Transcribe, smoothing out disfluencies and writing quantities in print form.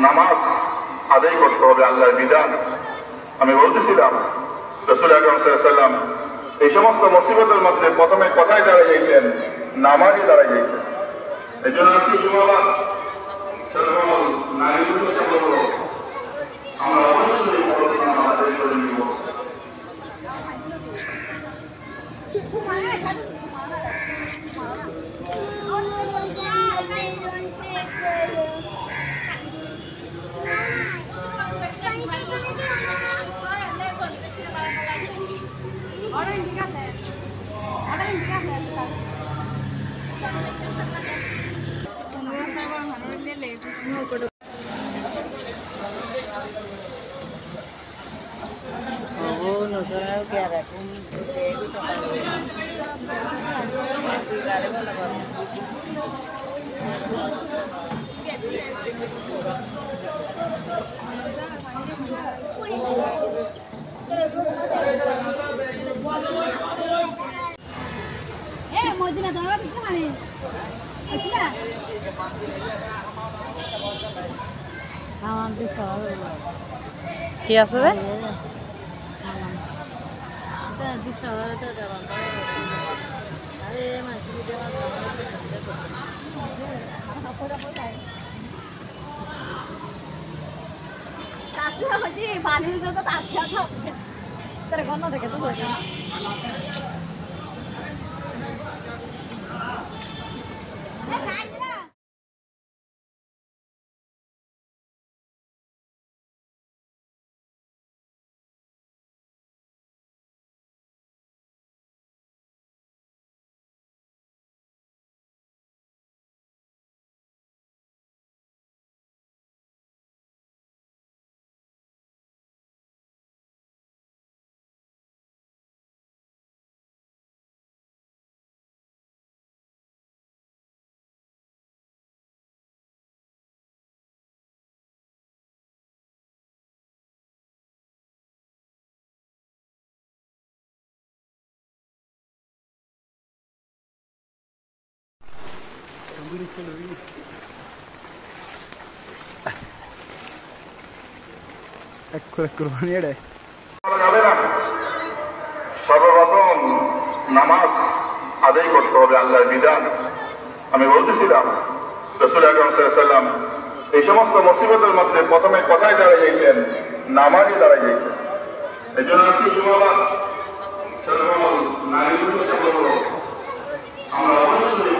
নামাজ আদায় করতে হবে, আল্লাহর বিধান। আমি বলতেছিলাম রাসূল আকরাম সাল্লাল্লাহু আলাইহি ওয়াসাল্লাম এই সমস্ত মুসিবতের মধ্যে প্রথমে কোথায় দাঁড়িয়ে যাইতেন? নামাজে দাঁড়িয়ে যাইতেন। এই জন্য আজকে জুমাবার সকল নারীদের বলব, আমরা অবশ্যই নামাজ আদায় করে নিব। মদিনা দরবার কোথায় আচ্ছা আমার দেশ কি আছে রে এটা দিস তাহলে তো যাবা আরে মাছি দেওয়া তাসিয়া হচ্ছে পানির যত তাসিয়া থাকে তোর গন্ধ দেখে তো হচ্ছে সর্বপ্রথম নামাজ আদায় করতে হবে, আল্লাহর বিধান। আমি বলতেছিলাম রাসূল আকরাম সাল্লাল্লাহু আলাইহি ওয়াসাল্লাম এই সমস্ত মুসিবতের মধ্যে প্রথমে কোথায় দাঁড়িয়ে যাইতেন? নামাজে দাঁড়িয়ে যাইতেন। এই জন্য আজকে জুমাবার সকল নারীদের বলব, আমরা অবশ্যই